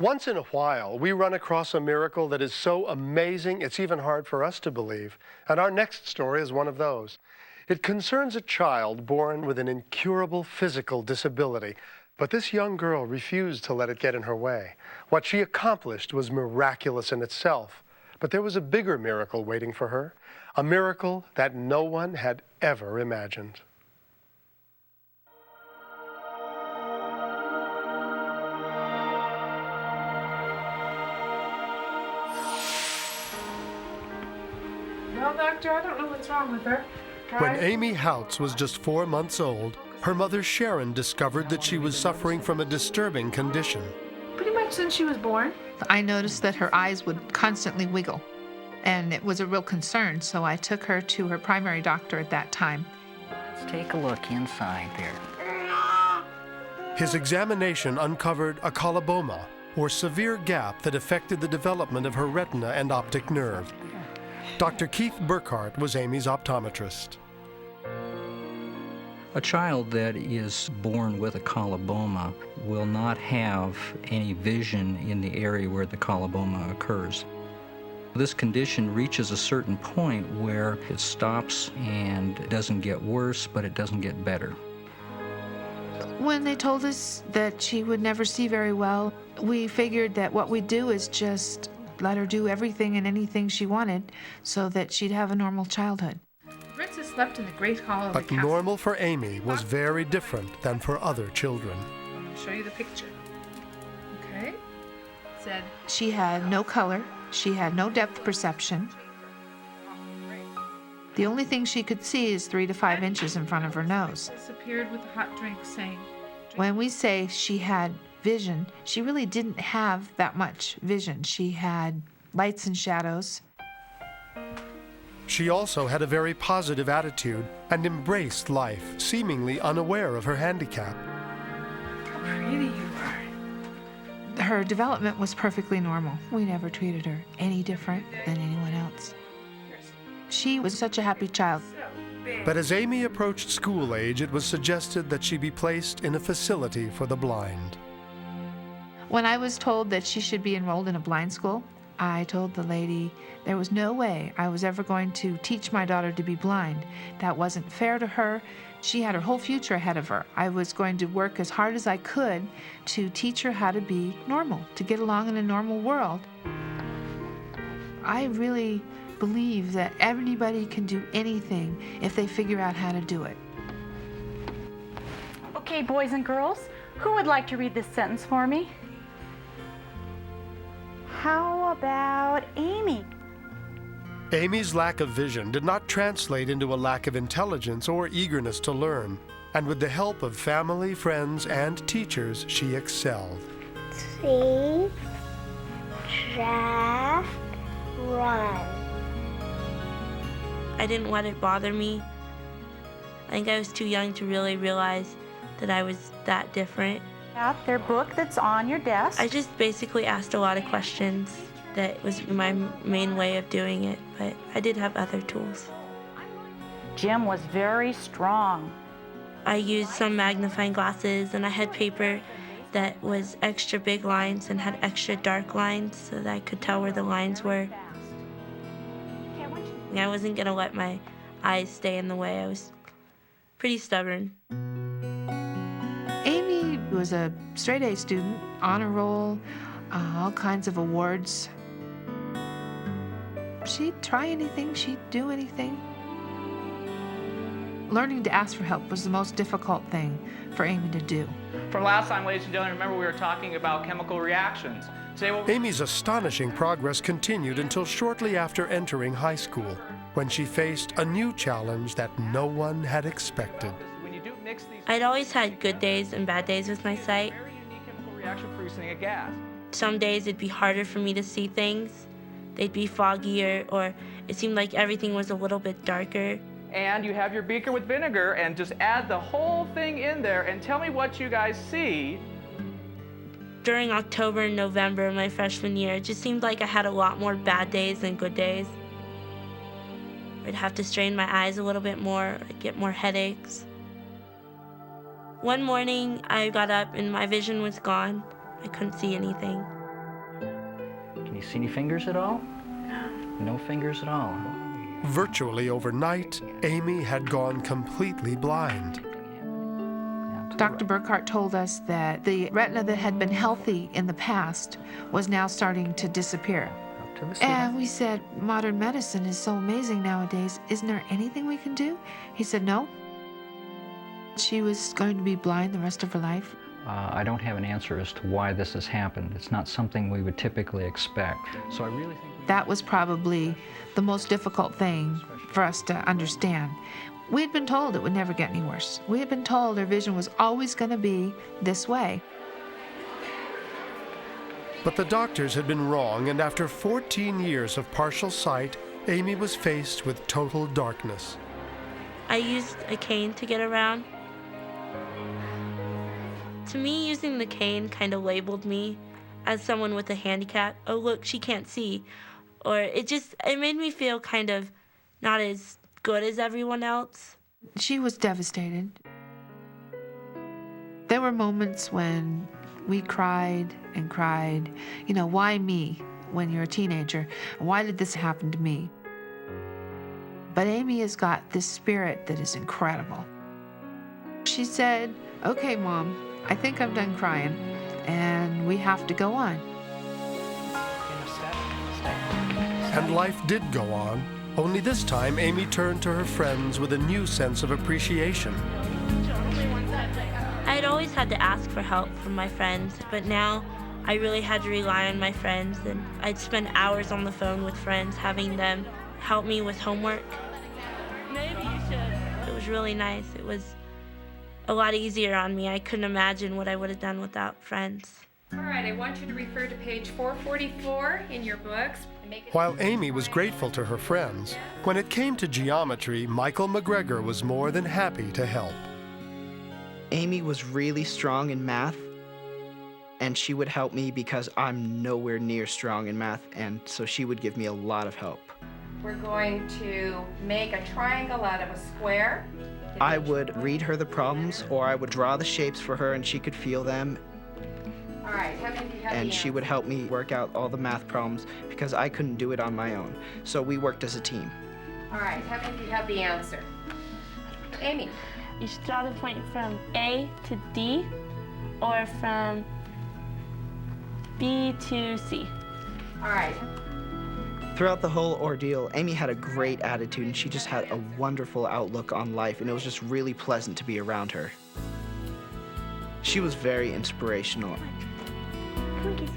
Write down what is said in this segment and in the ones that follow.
Once in a while, we run across a miracle that is so amazing it's even hard for us to believe. And our next story is one of those. It concerns a child born with an incurable physical disability. But this young girl refused to let it get in her way. What she accomplished was miraculous in itself. But there was a bigger miracle waiting for her, a miracle that no one had ever imagined. Well, doctor, I don't know what's wrong with her. When Amy Houts was just 4 months old, her mother Sharon discovered that she was suffering from a disturbing condition. Pretty much since she was born. I noticed that her eyes would constantly wiggle, and it was a real concern, so I took her to her primary doctor at that time. Let's take a look inside there. His examination uncovered a coloboma, or severe gap that affected the development of her retina and optic nerve. Dr. Keith Burkhart was Amy's optometrist. A child that is born with a coloboma will not have any vision in the area where the coloboma occurs. This condition reaches a certain point where it stops and it doesn't get worse, but it doesn't get better. When they told us that she would never see very well, we figured that what we'd do is just let her do everything and anything she wanted so that she'd have a normal childhood. Ritza slept in the great hall of the But castle. normal for Amy was very different than for other children. I'll show you the picture. Okay. It said, She had no color. She had no depth perception. The only thing she could see is 3 to 5 inches in front of her nose. disappeared with a hot drink, saying, When we say she had vision, she really didn't have that much vision. She had lights and shadows. She also had a very positive attitude and embraced life, seemingly unaware of her handicap. "How pretty you are." Her development was perfectly normal. We never treated her any different than anyone else. She was such a happy child. But as Amy approached school age, it was suggested that she be placed in a facility for the blind. When I was told that she should be enrolled in a blind school, I told the lady there was no way I was ever going to teach my daughter to be blind. That wasn't fair to her. She had her whole future ahead of her. I was going to work as hard as I could to teach her how to be normal, to get along in a normal world. I really believe that everybody can do anything if they figure out how to do it. Okay, boys and girls, who would like to read this sentence for me? How about Amy? Amy's lack of vision did not translate into a lack of intelligence or eagerness to learn, and with the help of family, friends, and teachers, she excelled. See, draft, run. I didn't let it bother me. I think I was too young to really realize that I was that different. Out their book that's on your desk. I just basically asked a lot of questions. That was my main way of doing it, but I did have other tools. Jim was very strong. I used some magnifying glasses, and I had paper that was extra big lines and had extra dark lines so that I could tell where the lines were. I wasn't gonna let my eyes stay in the way. I was pretty stubborn. Amy was a straight A student, honor roll, all kinds of awards. She'd try anything, she'd do anything. Learning to ask for help was the most difficult thing for Amy to do. From last time, ladies and gentlemen, remember we were talking about chemical reactions. Amy's astonishing progress continued until shortly after entering high school, when she faced a new challenge that no one had expected. I'd always had good days and bad days with my sight. Some days it'd be harder for me to see things. They'd be foggier, or it seemed like everything was a little bit darker. And you have your beaker with vinegar, and just add the whole thing in there and tell me what you guys see. During October and November of my freshman year, it just seemed like I had a lot more bad days than good days. I'd have to strain my eyes a little bit more, I'd get more headaches. One morning, I got up and my vision was gone. I couldn't see anything. you see any fingers at all? No fingers at all. Virtually overnight, Amy had gone completely blind. Dr. Burkhart told us that the retina that had been healthy in the past was now starting to disappear. And we said, modern medicine is so amazing nowadays. Isn't there anything we can do? He said, no. She was going to be blind the rest of her life. I don't have an answer as to why this has happened. It's not something we would typically expect. So I really think that was probably the most difficult thing for us to understand. We had been told it would never get any worse. We had been told her vision was always going to be this way. But the doctors had been wrong, and after 14 years of partial sight, Amy was faced with total darkness. I used a cane to get around. To me, using the cane kind of labeled me as someone with a handicap. Oh, look, she can't see. Or it made me feel kind of not as good as everyone else. She was devastated. There were moments when we cried and cried. You know, why me when you're a teenager? Why did this happen to me? But Amy has got this spirit that is incredible. She said, okay, Mom, I think I'm done crying, and we have to go on. And life did go on, only this time Amy turned to her friends with a new sense of appreciation. I'd always had to ask for help from my friends, but now I really had to rely on my friends, and I'd spend hours on the phone with friends having them help me with homework. Maybe you should. It was really nice. It was a lot easier on me. I couldn't imagine what I would have done without friends. All right, I want you to refer to page 444 in your books. While Amy was grateful to her friends, when it came to geometry, Michael McGregor was more than happy to help. Amy was really strong in math, and she would help me because I'm nowhere near strong in math, and so she would give me a lot of help. We're going to make a triangle out of a square. I would read her the problems, or I would draw the shapes for her and she could feel them. All right, how many do you have? And she would help me work out all the math problems because I couldn't do it on my own. So we worked as a team. All right, how many do you have the answer? Amy. You should draw the point from A to D or from B to C. All right. Throughout the whole ordeal, Amy had a great attitude and she just had a wonderful outlook on life, and it was just really pleasant to be around her. She was very inspirational.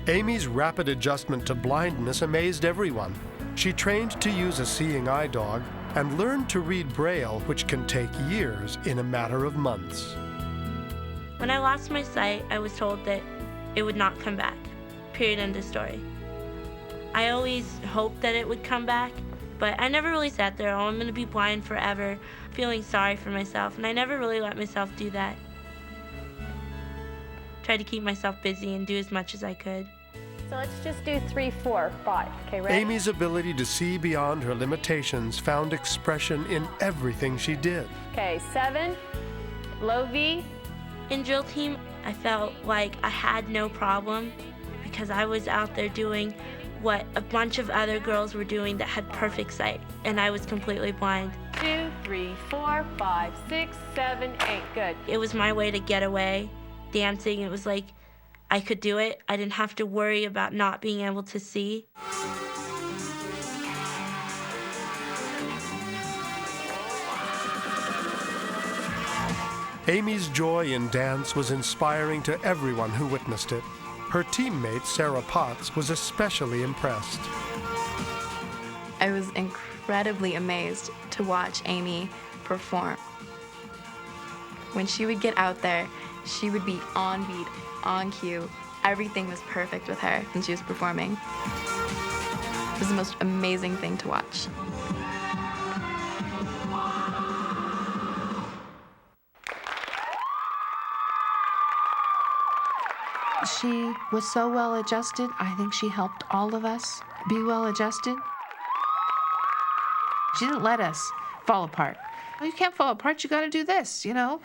Amy's rapid adjustment to blindness amazed everyone. She trained to use a seeing eye dog and learned to read Braille, which can take years in a matter of months. When I lost my sight, I was told that it would not come back. Period, end of story. I always hoped that it would come back, but I never really sat there, oh, I'm going to be blind forever, feeling sorry for myself, and I never really let myself do that. Tried to keep myself busy and do as much as I could. So let's just do 3, 4, 5. Okay, ready? Amy's ability to see beyond her limitations found expression in everything she did. Okay, 7, low V. In drill team, I felt like I had no problem because I was out there doing what a bunch of other girls were doing that had perfect sight, and I was completely blind. 2, 3, 4, 5, 6, 7, 8. Good. It was my way to get away. Dancing, it was like I could do it. I didn't have to worry about not being able to see. Amy's joy in dance was inspiring to everyone who witnessed it. Her teammate, Sarah Potts, was especially impressed. I was incredibly amazed to watch Amy perform. When she would get out there, she would be on beat, on cue. Everything was perfect with her when she was performing. It was the most amazing thing to watch. She was so well adjusted. I think she helped all of us be well adjusted. She didn't let us fall apart. You can't fall apart, you gotta do this, you know?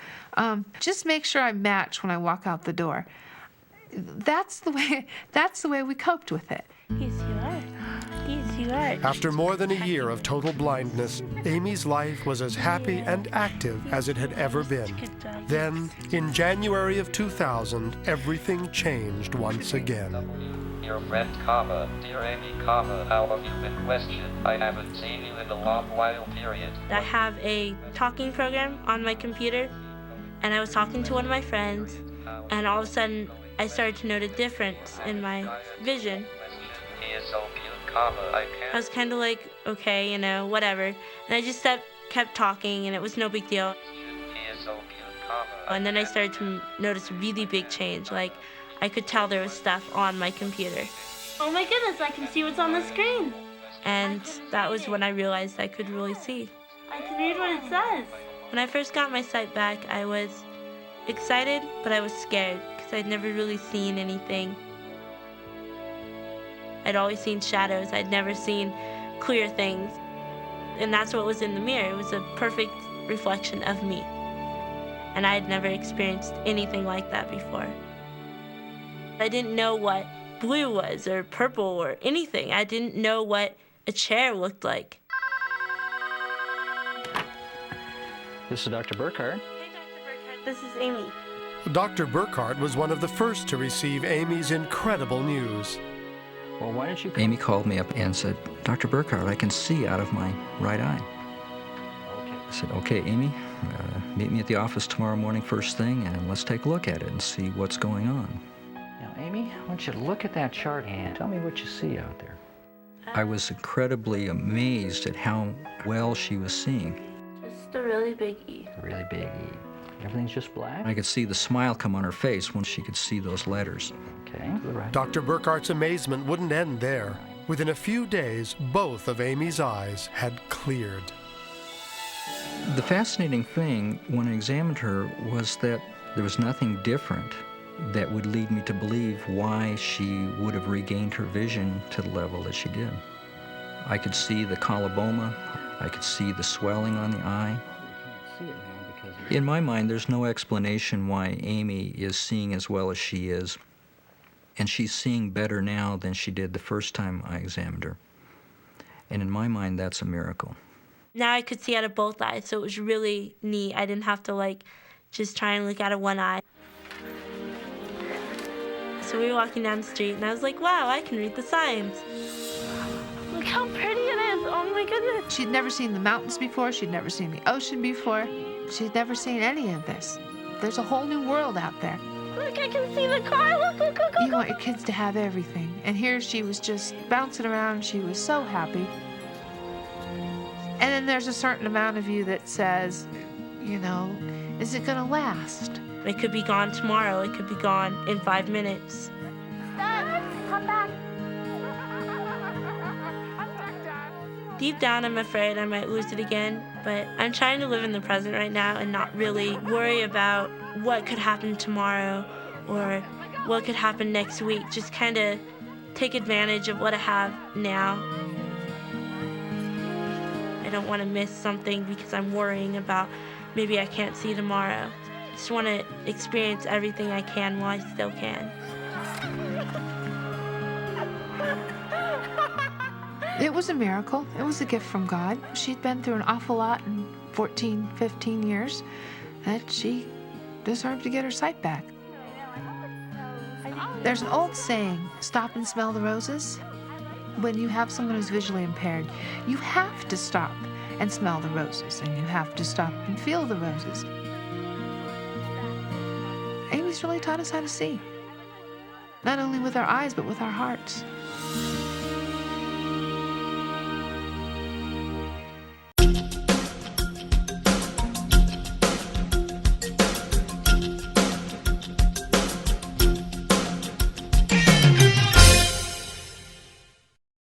Just make sure I match when I walk out the door. That's the way we coped with it. He's here. right. After more than a year of total blindness, Amy's life was as happy and active as it had ever been. Then, in January of 2000, everything changed once again. Your friend, dear Amy, how have you been questioned? I haven't seen you in a long while, period. I have a talking program on my computer, and I was talking to one of my friends, and all of a sudden, I started to note a difference in my vision. He is so cute, I was kind of like, okay, whatever. And I just kept talking, and it was no big deal. He is so cute, And then I started to notice a really big change. Like, I could tell there was stuff on my computer. Oh my goodness, I can see what's on the screen. And that was when I realized I could really see. I can read what it says. When I first got my sight back, I was excited, but I was scared because I'd never really seen anything. I'd always seen shadows. I'd never seen clear things. And that's what was in the mirror. It was a perfect reflection of me. And I had never experienced anything like that before. I didn't know what blue was or purple or anything. I didn't know what a chair looked like. This is Dr. Burkhardt. Hey, Dr. Burkhardt, this is Amy. Dr. Burkhardt was one of the first to receive Amy's incredible news. Well, why don't you... Amy called me up and said, Dr. Burkhardt, I can see out of my right eye. Okay. I said, okay, Amy, meet me at the office tomorrow morning first thing, and let's take a look at it and see what's going on. Now, Amy, I want you to look at that chart and tell me what you see out there. I was incredibly amazed at how well she was seeing. Just a really big E. A really big E. Everything's just black? I could see the smile come on her face when she could see those letters. Okay, to the right. Dr. Burkhardt's amazement wouldn't end there. Within a few days, both of Amy's eyes had cleared. The fascinating thing when I examined her was that there was nothing different that would lead me to believe why she would have regained her vision to the level that she did. I could see the coloboma. I could see the swelling on the eye. In my mind, there's no explanation why Amy is seeing as well as she is, and she's seeing better now than she did the first time I examined her. And in my mind, that's a miracle. Now I could see out of both eyes, so it was really neat. I didn't have to, just try and look out of one eye. So we were walking down the street, and I was like, wow, I can read the signs. Look how pretty it is. Oh, my goodness. She'd never seen the mountains before. She'd never seen the ocean before. She'd never seen any of this. There's a whole new world out there. Look, I can see the car. Look. You want your kids to have everything. And here she was just bouncing around. She was so happy. And then there's a certain amount of you that says, is it going to last? It could be gone tomorrow. It could be gone in 5 minutes. Dad, come back. Deep down, I'm afraid I might lose it again, but I'm trying to live in the present right now and not really worry about what could happen tomorrow or what could happen next week. Just kind of take advantage of what I have now. I don't want to miss something because I'm worrying about maybe I can't see tomorrow. I just want to experience everything I can while I still can. It was a miracle. It was a gift from God. She'd been through an awful lot in 14, 15 years, that she deserved to get her sight back. There's an old saying, stop and smell the roses. When you have someone who's visually impaired, you have to stop and smell the roses, and you have to stop and feel the roses. Amy's really taught us how to see, not only with our eyes, but with our hearts.